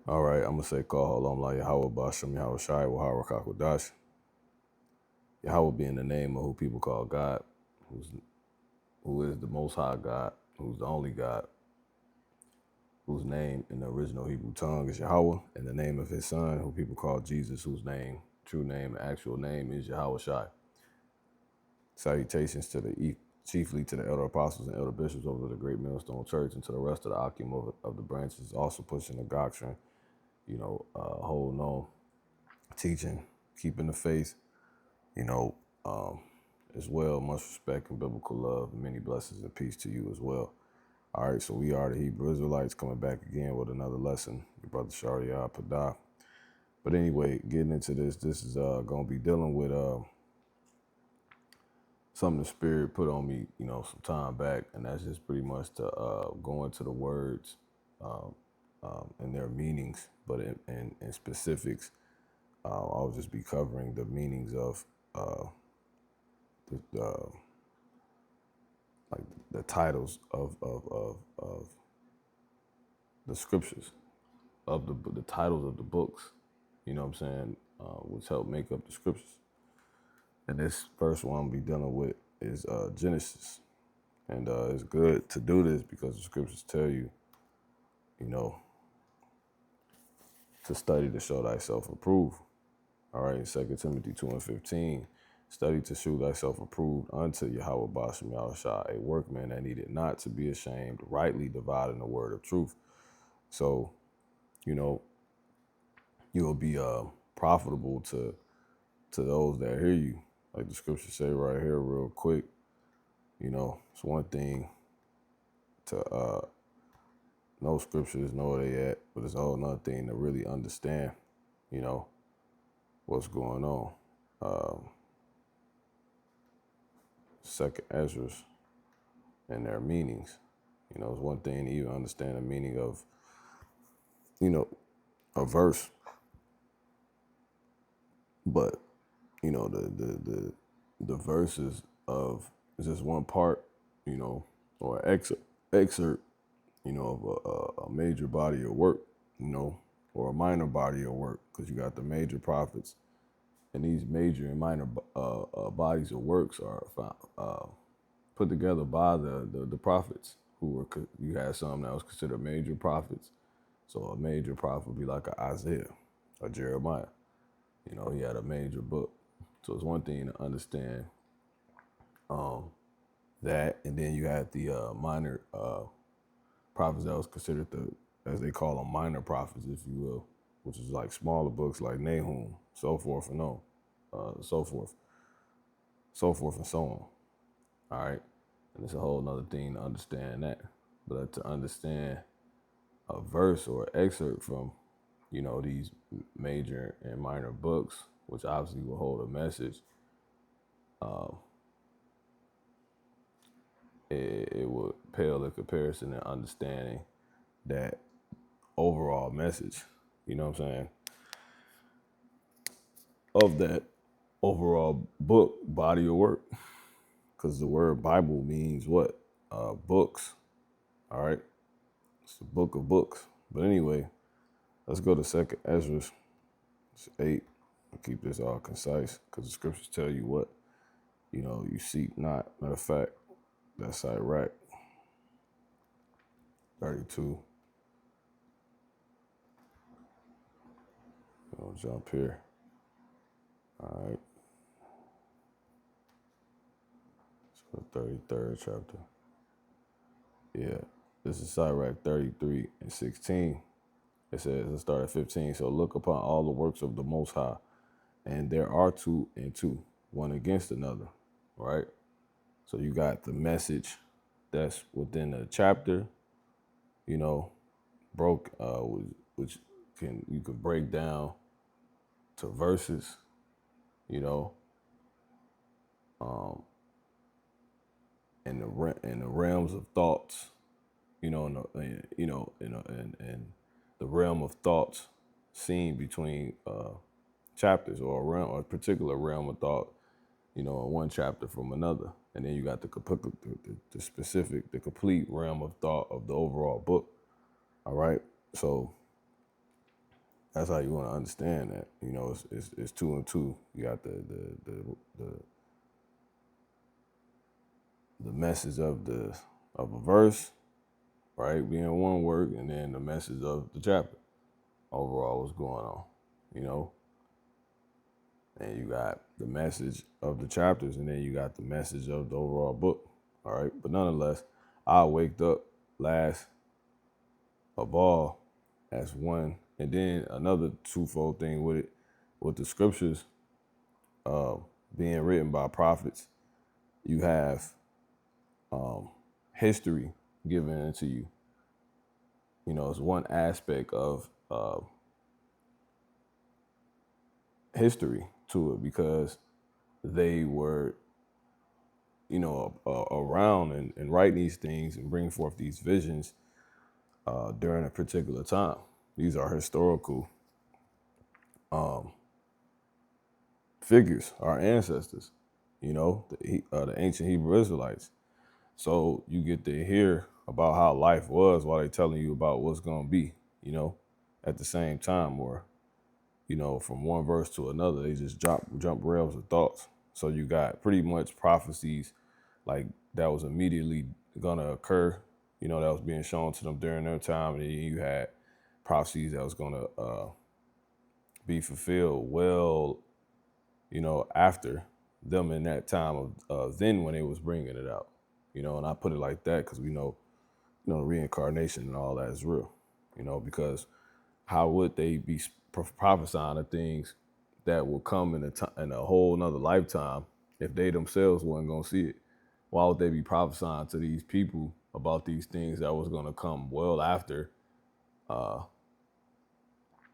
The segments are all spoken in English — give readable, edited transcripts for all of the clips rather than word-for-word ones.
All right, I'm gonna say call Halam La Yahweh Basham Yahweh Shai Wahara Kakwadash. Yahweh being the name of who people call God, who is the most high God, who's the only God, whose name in the original Hebrew tongue is Yahweh, and the name of his son, who people call Jesus, whose name, true name, the actual name is Yahweh Shai. Salutations to chiefly to the elder apostles and elder bishops over the great millstone church, and to the rest of the Akim of the branches, also pushing the doctrine, holding on, teaching, keeping the faith, you know, um, as well. Much respect and biblical love, and many blessings and peace to you as well. All right, so we are the Hebrew Israelites coming back again with another lesson. Your brother Shariah Padah. But anyway, getting into this is going to be dealing with something the Spirit put on me, some time back, and that's just pretty much to go into the words and their meanings, but in specifics, I'll just be covering the meanings of the like the titles of the scriptures, of the titles of the books, you know what I'm saying, which help make up the scriptures. And this first one I'll be dealing with is Genesis. And it's good to do this because the scriptures tell you, to study to show thyself approved. All right, in 2 Timothy 2:15, study to shew thyself approved unto Yahweh Bashem Yahushua, a workman that needed not to be ashamed, rightly dividing the word of truth. So, you'll be profitable to those that hear you. Like the scriptures say right here real quick, it's one thing to know scriptures, know where they at, but it's a whole nother thing to really understand, what's going on. Second Ezra and their meanings. It's one thing to even understand the meaning of, a verse, but the verses of just one part, or excerpt, of a major body of work, or a minor body of work, because you got the major prophets, and these major and minor bodies of works are put together by the prophets who were, you had some that was considered major prophets. So a major prophet would be like a Isaiah or Jeremiah. He had a major book. So it's one thing to understand that, and then you had the minor prophets that was considered as they call them, minor prophets, if you will, which is like smaller books like Nahum, so forth and on, so forth and so on. All right, and it's a whole nother thing to understand that, but to understand a verse or excerpt from, these major and minor books, which obviously will hold a message, it would pale in comparison to understanding that overall message, you know what I'm saying, of that overall book, body of work. Because the word Bible means what? Books. All right? It's the book of books. But anyway, let's go to 2 Ezra 8. I'll keep this all concise because the scriptures tell you what, you seek not. Matter of fact, that's Iraq 32. I'll jump here. All right. Let's go to 33rd chapter. Yeah. This is Sirach 33 and 16. It says, let's start at 15. So look upon all the works of the Most High, and there are two and two, one against another, right? So you got the message that's within the chapter, broke, which you could break down to verses, in the realms of thoughts, in the realm of thoughts seen between chapters, or a particular realm of thought, in one chapter from another. And then you got the specific, the complete realm of thought of the overall book. All right. So That's how you want to understand that. You know, it's two and two. You got the message of a verse, right, being one word, and then the message of the chapter. Overall, what's going on, you know? And you got the message of the chapters, and then you got the message of the overall book. All right. But nonetheless, I waked up last of all as one. And then another twofold thing with it, with the scriptures being written by prophets, you have history given into you. You know, it's one aspect of history to it because they were, you know, around and writing these things and bring forth these visions during a particular time. These are historical figures, our ancestors, you know, the ancient Hebrew Israelites. So you get to hear about how life was while they're telling you about what's going to be, you know, at the same time, or, you know, from one verse to another, they just jump rails of thoughts. So you got pretty much prophecies like that was immediately going to occur, you know, that was being shown to them during their time. And then you had prophecies that was going to be fulfilled well, you know, after them in that time of then when they was bringing it out, you know. And I put it like that because we know, you know, reincarnation and all that is real, you know, because how would they be prophesying of things that will come in a whole nother lifetime if they themselves wasn't going to see it? Why would they be prophesying to these people about these things that was going to come well after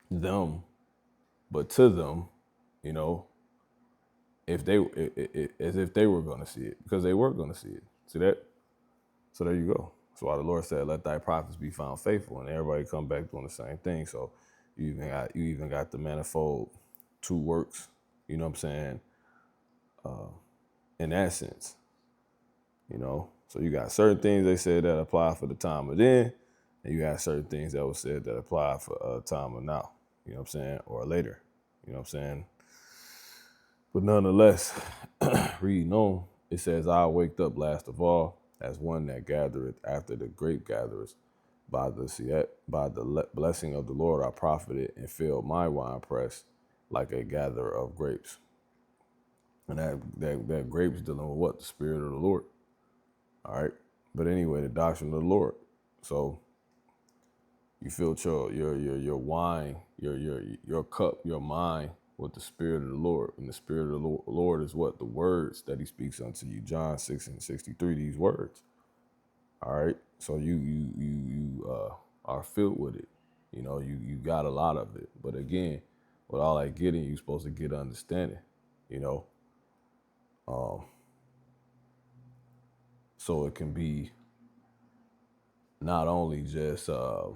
them, but to them, you know, if they as if they were going to see it, because they were going to see it. See that? So there you go. That's why the Lord said, "Let thy prophets be found faithful," and everybody come back doing the same thing. So you even got the manifold two works. You know what I'm saying? In that sense, you know. So you got certain things they said that apply for the time of then, and you got certain things that was said that apply for time of now. You know what I'm saying? Or later. You know what I'm saying? But nonetheless, reading on, it says, "I waked up last of all, as one that gathereth after the grape gatherers. By the blessing of the Lord I profited and filled my winepress like a gatherer of grapes." And that grapes dealing with what? The Spirit of the Lord. All right. But anyway, the doctrine of the Lord. So you filled your wine, your cup, your mind with the Spirit of the Lord. And the Spirit of the Lord is what? The words that he speaks unto you. John 6:63, these words. All right. So you are filled with it. You know, you got a lot of it. But again, with all that getting, you're supposed to get understanding, you know. So it can be not only just like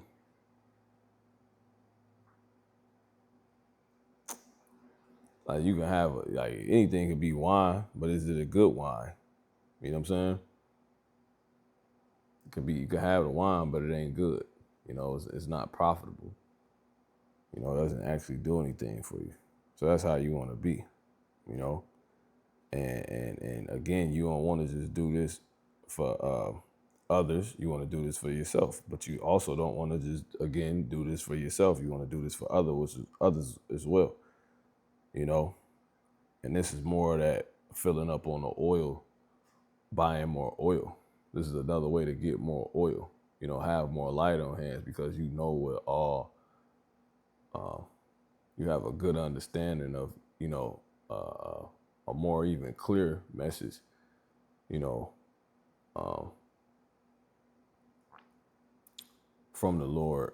you can have like anything can be wine, but is it a good wine? You know what I'm saying? It could be, you can have the wine, but it ain't good. You know, it's not profitable. You know, it doesn't actually do anything for you. So that's how you want to be. You know, and again, you don't want to just do this for others. You want to do this for yourself, but you also don't want to just again do this for yourself. You want to do this for others as well. You know, and this is more of that filling up on the oil, buying more oil. This is another way to get more oil. You know, have more light on hands because you know what all. You have a good understanding of, you know, a more even clear message, you know, from the Lord,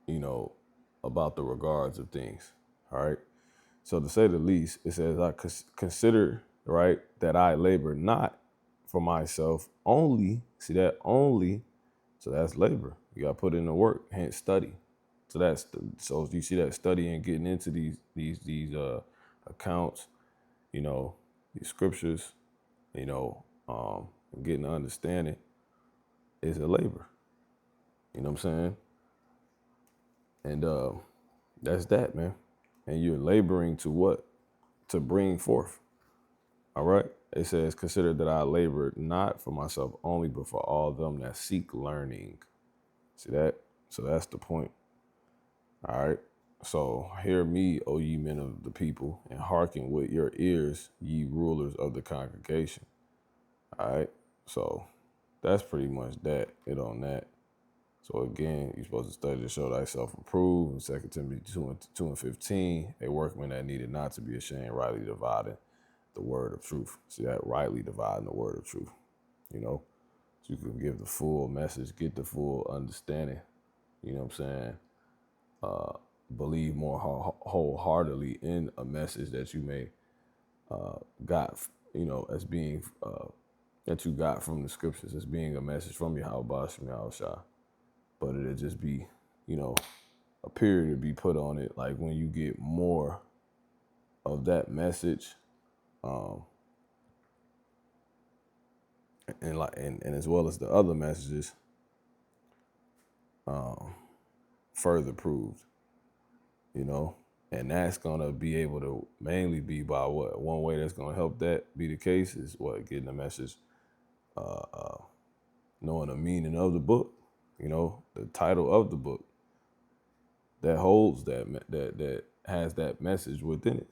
you know, about the regards of things. All right. So to say the least, it says, "I consider, right, that I labor not for myself only." See that? Only. So that's labor. You got to put in the work, hence study. So so you see that study and getting into these accounts, you know, these scriptures, you know, getting an understanding is a labor. You know what I'm saying? And That's that, man. And you're laboring to what? To bring forth. All right. It says, consider that I labored not for myself only, but for all them that seek learning. See that? So that's the point. All right. So hear me, O ye men of the people, and hearken with your ears, ye rulers of the congregation. All right. So that's pretty much that. It on that. So again, you're supposed to study to show thyself approved. In 2 Timothy 2 and 15, a workman that needed not to be ashamed, rightly dividing the word of truth. See that? Rightly dividing the word of truth. You know, so you can give the full message, get the full understanding. You know what I'm saying? Believe more wholeheartedly in a message that you may got, as being that you got from the scriptures, as being a message from Yahweh Shah. But it'll just be, a period to be put on it. Like when you get more of that message, and as well as the other messages, further proved, and that's gonna be able to mainly be by what? One way that's gonna help that be the case is what? Getting the message, knowing the meaning of the book, the title of the book that holds that has that message within it.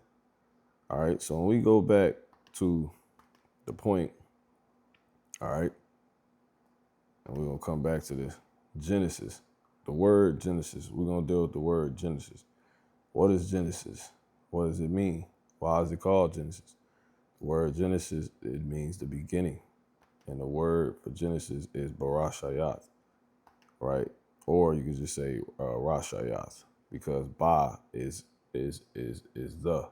All right. So when we go back to the point, all right, and we're gonna come back to this Genesis, the word Genesis. We're gonna deal with the word Genesis. What is Genesis? What does it mean? Why is it called Genesis? The word Genesis, it means the beginning. And the word for Genesis is RAAHSHAYATH, right? Or you can just say RAAHSHAYATH, because Ba is the.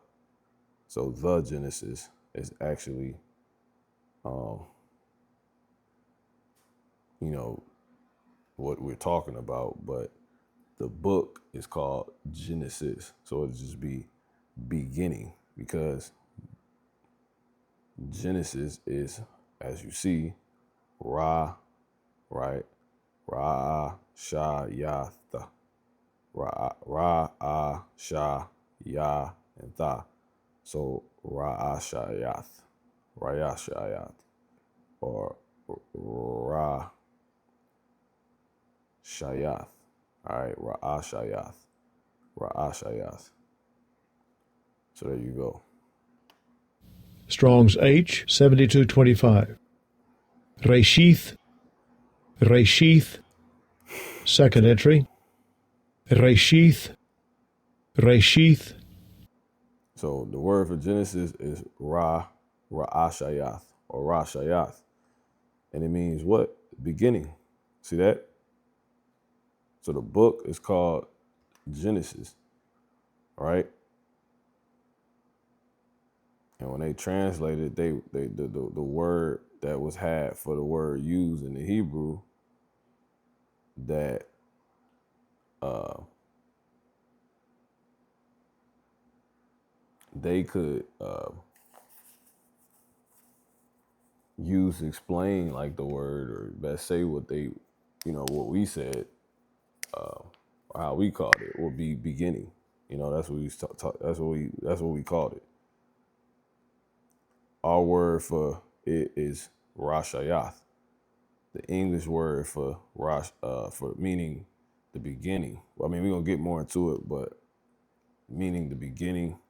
So the Genesis is actually, what we're talking about, but the book is called Genesis. So it'll just be beginning, because Genesis is, as you see, Ra, right? RAAHSHAYATH. Ra-ah-sha-ya and tha. So RAAHSHAYATH. RAAHSHAYATH. Or Ra-Shayath. All right, RAAHSHAYATH. RAAHSHAYATH. So there you go. Strong's H 7225. Reshith, second entry. Reshith. So the word for Genesis is RAAHSHAYATH, or RAAHSHAYATH. And it means what? Beginning. See that? So the book is called Genesis, right? And when they translated, the word that was had for the word used in the Hebrew, that they could use to explain like the word, or best say what they, what we said, or how we called it, would be beginning. That's what we that's what we called it. Our word for it is RAAHSHAYATH. The English word for for meaning the beginning. Well, I mean, we're gonna get more into it, but meaning the beginning,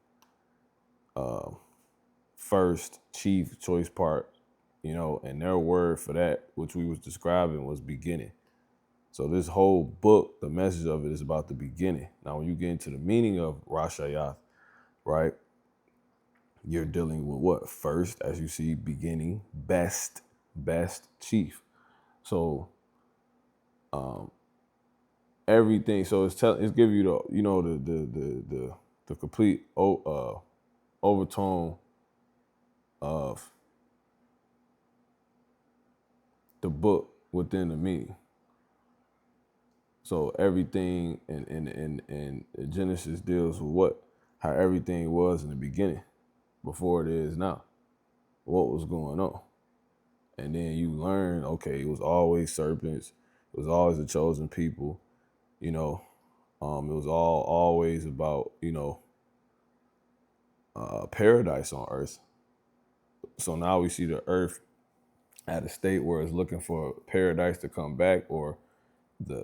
first, chief, choice part, and their word for that, which we was describing, was beginning. So this whole book, the message of it is about the beginning. Now, when you get into the meaning of RAAHSHAYATH, right, you're dealing with what? First, as you see, beginning, best, chief. So everything. So it's giving you the complete overtone of the book within the meaning. So everything in Genesis deals with what? How everything was in the beginning, before it is now. What was going on? And then you learn, okay, it was always serpents. It was always the chosen people, It was always about, paradise on earth. So now we see the earth at a state where it's looking for paradise to come back, or the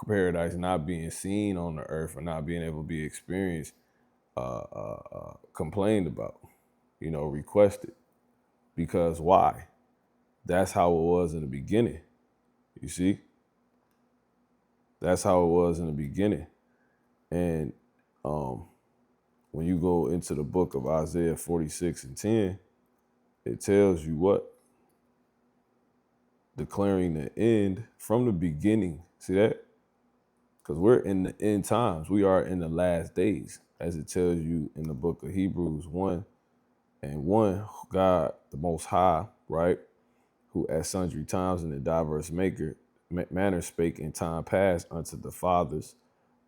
paradise not being seen on the earth or not being able to be experienced, complained about, requested. Because why? That's how it was in the beginning. You see? That's how it was in the beginning. And when you go into the book of Isaiah 46:10, it tells you what? Declaring the end from the beginning. See that? Because we're in the end times. We are in the last days, as it tells you in the book of Hebrews 1:1. God, the Most High, right, who at sundry times in a diverse manner spake in time past unto the fathers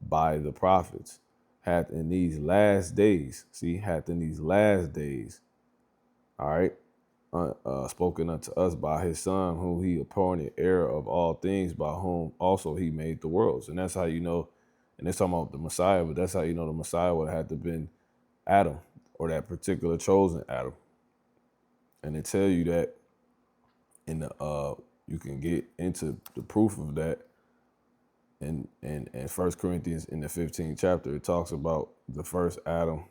by the prophets, hath in these last days, all right, spoken unto us by his Son, whom he appointed heir of all things, by whom also he made the worlds. And that's how you know, and it's talking about the Messiah, but that's how you know the Messiah would have had to been Adam, or that particular chosen Adam. And they tell you that in the you can get into the proof of that in 1 Corinthians in the 15th chapter. It talks about the first Adam,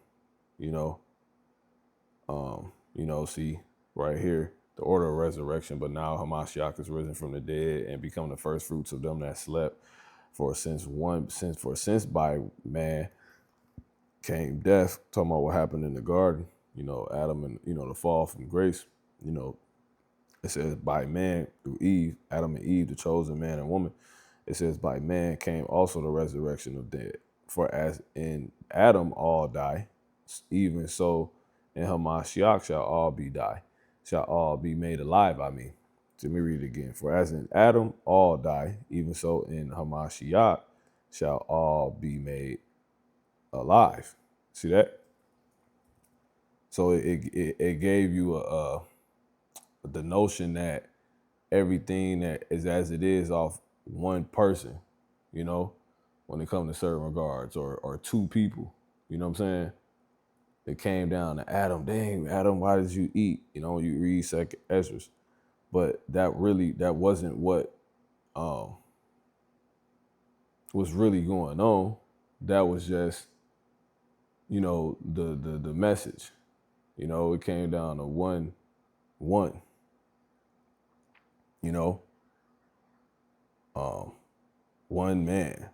see right here, the order of resurrection. But now Hamashiach is risen from the dead and become the first fruits of them that slept. For since by man came death, talking about what happened in the garden, Adam and, the fall from grace, it says by man through Eve, Adam and Eve, the chosen man and woman. It says by man came also the resurrection of dead. For as in Adam all die, even so in Hamashiach shall all be made alive. Let me read it again. For as in Adam all die, even so in Hamashiach shall all be made alive. See that? So it gave you the notion that everything that is as it is off one person, when it comes to certain regards, or two people, you know what I'm saying? It came down to Adam. Dang, Adam, why did you eat? You read Second Ezra. But that wasn't what was really going on. That was just, the message. It came down to one, one man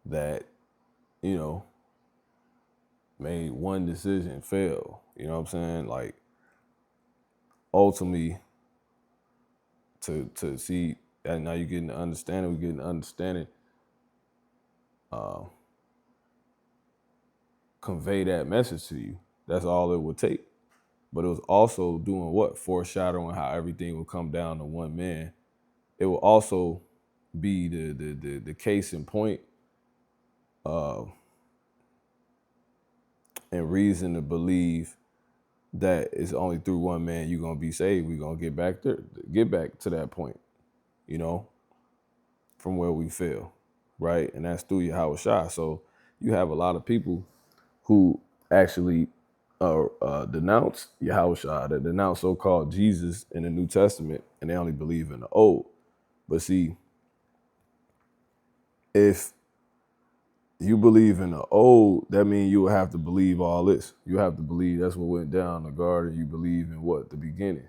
that, made one decision fail. You know what I'm saying? Like, ultimately, to see, and now you're getting the understanding, we're getting the understanding, convey that message to you. That's all it would take. But it was also doing what? Foreshadowing how everything would come down to one man. It will also be the case in point, and reason to believe that it's only through one man you're gonna be saved. We're gonna get back to that point, from where we fail, right? And that's through Yahushua. So you have a lot of people who actually denounce Yahushua, that denounce so-called Jesus in the New Testament, and they only believe in the Old. But see, if you believe in the Old, that means you would have to believe all this. You have to believe that's what went down in the garden. You believe in what? The beginning,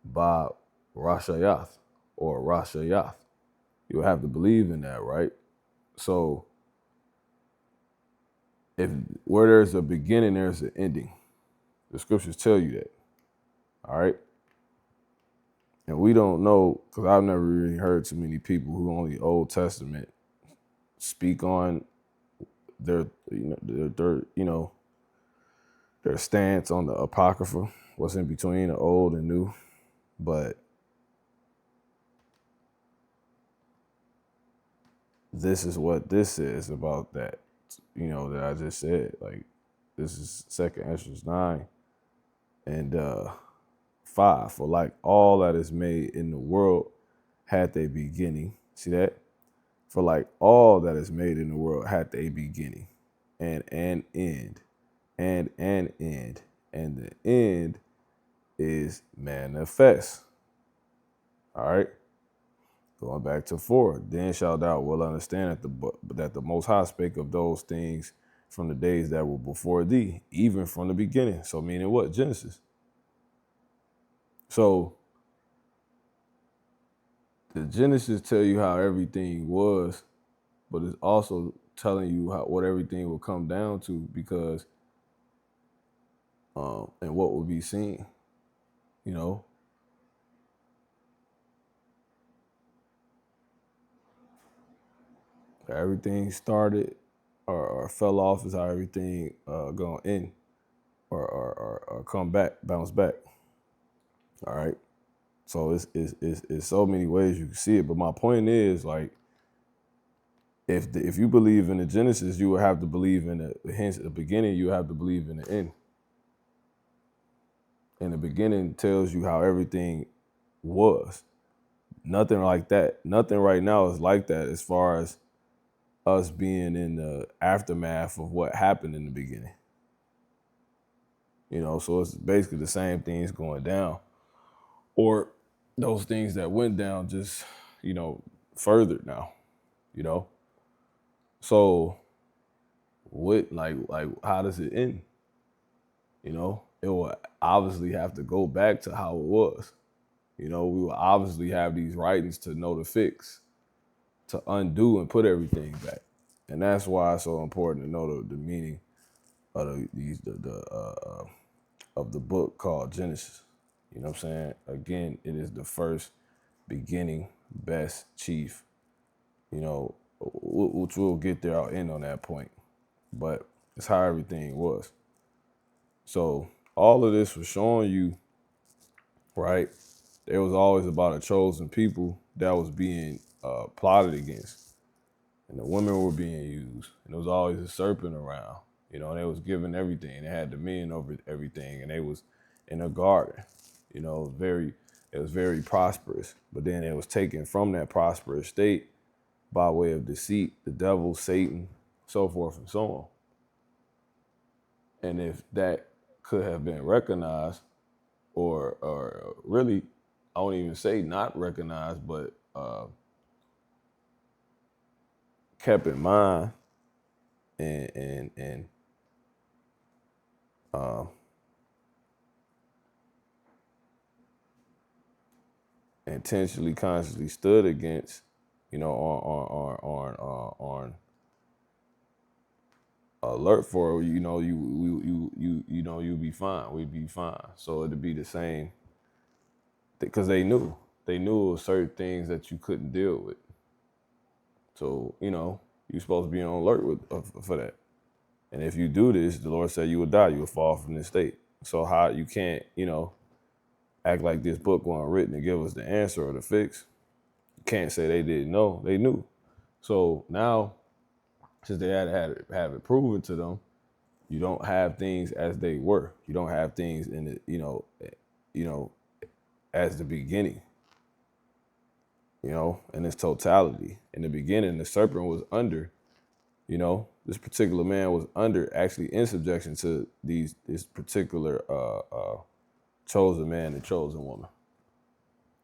by RAAHSHAYATH or RAAHSHAYATH. You would have to believe in that, right? So if where there's a beginning, there's an ending. The scriptures tell you that. All right. And we don't know, because I've never really heard too many people who only Old Testament speak on their stance on the Apocrypha, what's in between the old and new. But this is what this is about that, that I just said. Like, this is 2 Ezra 9 and 5. For like all that is made in the world had their beginning. See that? For like all that is made in the world had a beginning and an end and an end. And the end is manifest. All right. Going back to 4, then shalt thou well understand that the Most High spake of those things from the days that were before thee, even from the beginning. So meaning what? Genesis. So the Genesis tell you how everything was, but it's also telling you what everything will come down to, because and what will be seen, you know. Everything started or fell off is how everything gonna end or come back, bounce back. All right. So it's so many ways you can see it. But my point is, like, if you believe in the Genesis, you would have to believe in the beginning, you have to believe in the end. And the beginning tells you how everything was. Nothing like that. Nothing right now is like that as far as us being in the aftermath of what happened in the beginning. You know, so it's basically the same things going down. Or those things that went down just, further now, you know? So what, like how does it end? You know, it will obviously have to go back to how it was. You know, we will obviously have these writings to know the fix, to undo and put everything back. And that's why it's so important to know the meaning of of the book called Genesis. You know what I'm saying? Again, it is the first, beginning, best, chief, which we'll get there. I'll end on that point. But it's how everything was. So all of this was showing you, right? It was always about a chosen people that was being plotted against. And the women were being used. And there was always a serpent around. You know, and they was given everything. They had dominion over everything. And they was in a garden. You know, it was very prosperous. But then it was taken from that prosperous state by way of deceit, the devil, Satan, so forth and so on. And if that could have been recognized, or really, I won't even say not recognized, but kept in mind and intentionally, consciously stood against, on alert for, you'll be fine. We'd be fine. So it'd be the same, because they knew it was certain things that you couldn't deal with. So you're supposed to be on alert for that. And if you do this, the Lord said you will die. You will fall from this state. So how you can't, act like this book wasn't written to give us the answer or the fix. You can't say they didn't know. They knew. So now, since they had to have it proven to them, you don't have things as they were. You don't have things in the, as the beginning, in its totality. In the beginning, the serpent was under, this particular man was under, actually in subjection to this particular chosen man and chosen woman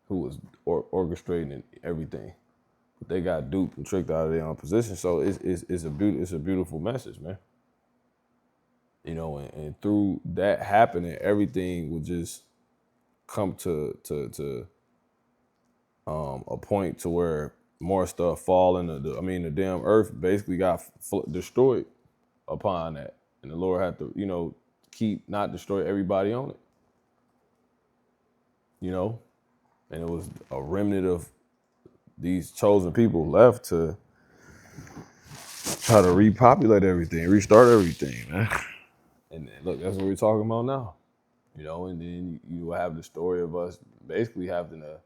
who was orchestrating everything. But they got duped and tricked out of their own position. So it's a beautiful message, man. And through that happening, everything would just come to a point to where more stuff fall into the damn earth basically got destroyed upon that. And the Lord had to, keep not destroy everybody on it. And it was a remnant of these chosen people left to try to repopulate everything, restart everything, man. And look, that's what we're talking about now. And then you have the story of us basically having to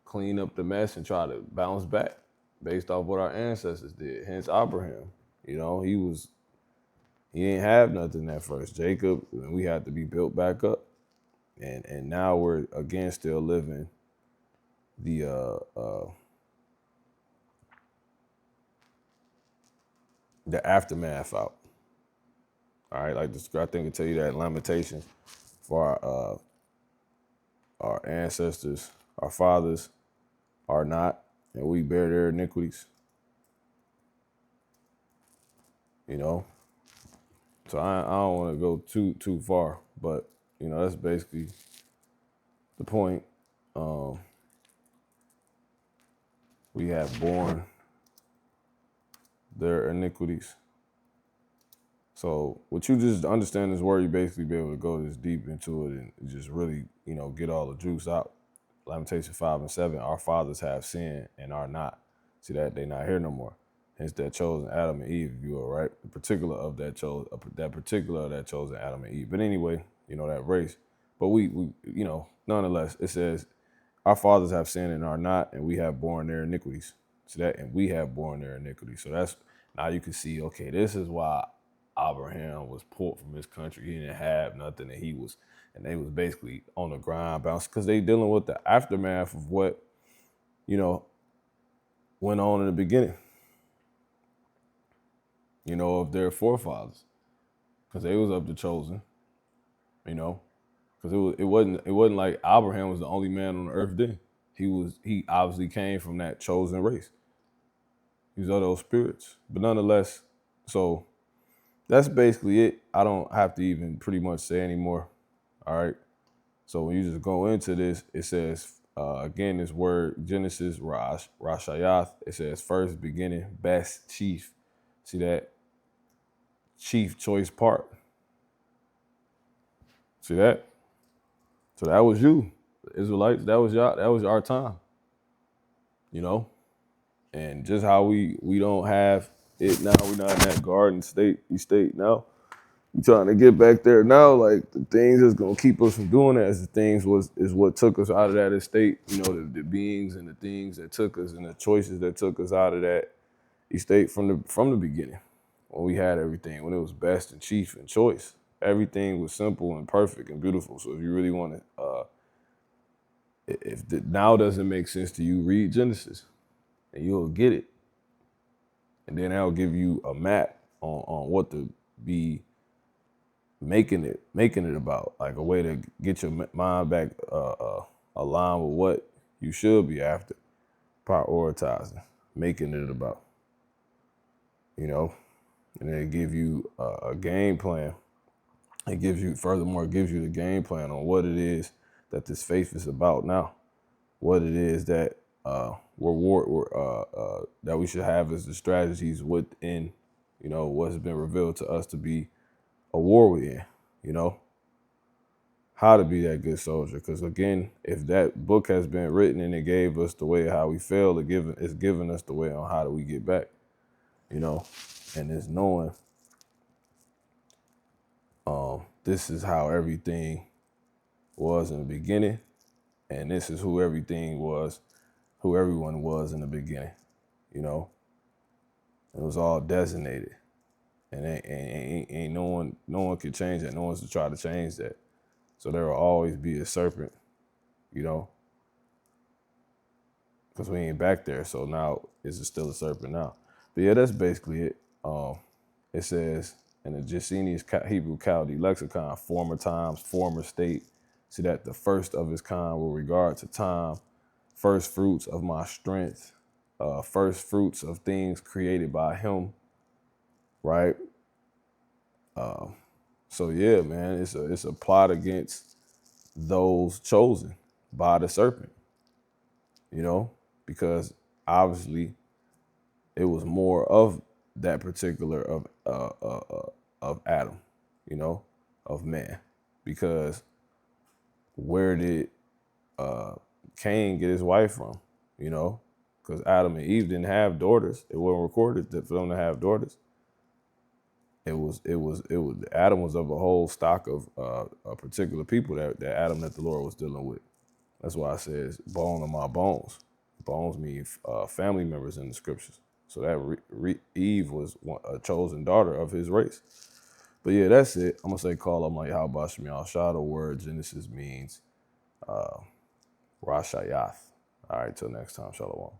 clean up the mess and try to bounce back based off what our ancestors did. Hence Abraham. He ain't have nothing at first. Jacob, and we had to be built back up. And now we're again still living the the aftermath out. All right, like this, I think it tell you that in Lamentations for our ancestors, our fathers are not, and we bear their iniquities. You know, so I don't want to go too far, but you know that's basically the point. We have borne their iniquities. So what you just understand is where you basically be able to go this deep into it and just really, you know, get all the juice out. Lamentation 5 and 7, our fathers have sinned and are not. See that they not here no more. Hence that chosen Adam and Eve, if you will, right? The particular of that chosen Adam and Eve. But anyway, you know, that race. But we you know, nonetheless, it says our fathers have sinned and are not, and we have borne their iniquities. See that? And we have borne their iniquities. So that's, now you can see, okay, this is why Abraham was pulled from his country. He didn't have nothing, and they was basically on the grind bounce because they dealing with the aftermath of what, you know, went on in the beginning, you know, of their forefathers, because they was up to chosen, you know, because it wasn't like Abraham was the only man on the earth then. He obviously came from that chosen race. He was of those spirits, but nonetheless, so that's basically it. I don't have to even pretty much say anymore. All right. So when you just go into this, it says, again, this word, Genesis, RAAHSHAYATH, it says first, beginning, best, chief. See that? Chief choice part. See that? So that was you, Israelites. That was y'all. That was our time. You know? And just how we don't have it now, we're not in that garden state now. We trying to get back there now. Like the things that's gonna keep us from doing that is the things is what took us out of that estate. You know, the beings and the things that took us and the choices that took us out of that estate from the beginning, when we had everything, when it was best and chief and choice. Everything was simple and perfect and beautiful. So if you really want to, if the now doesn't make sense to you, read Genesis, and you'll get it. And then that'll give you a map on what to be making it about, like a way to get your mind back aligned with what you should be after, prioritizing, making it about, you know. And then it give you a game plan. It gives you, furthermore, it gives you the game plan on what it is that this faith is about now, what it is that that we should have as the strategies within, you know, what's been revealed to us to be a war within, you know, how to be that good soldier. Because again, if that book has been written and it gave us the way how we fail, it's giving us the way on how do we get back, you know, and it's knowing this is how everything was in the beginning, and this is who everyone was in the beginning, you know. It was all designated, and ain't no one could change that. No one's to try to change that. So there will always be a serpent, you know, because we ain't back there. So now it's still a serpent now. But yeah, that's basically it. It says in the Jacinius Hebrew Chaldee lexicon, former times, former state. See that the first of its kind with regard to time, first fruits of my strength, first fruits of things created by him, right? So yeah, man, it's a plot against those chosen by the serpent, you know, because obviously it was more of that particular of Adam, you know, of man, because where did Cain get his wife from, you know? Because Adam and Eve didn't have daughters. It wasn't recorded for them to have daughters. It was Adam was of a whole stock of a particular people that Adam that the Lord was dealing with. That's why I says bone of my bones. Bones mean family members in the scriptures. So that Eve was a chosen daughter of his race. But yeah, that's it. I'm gonna say call on my Yahweh Shemiah. Shadow word Genesis means RAAHSHAYATH. All right, till next time, Shalom.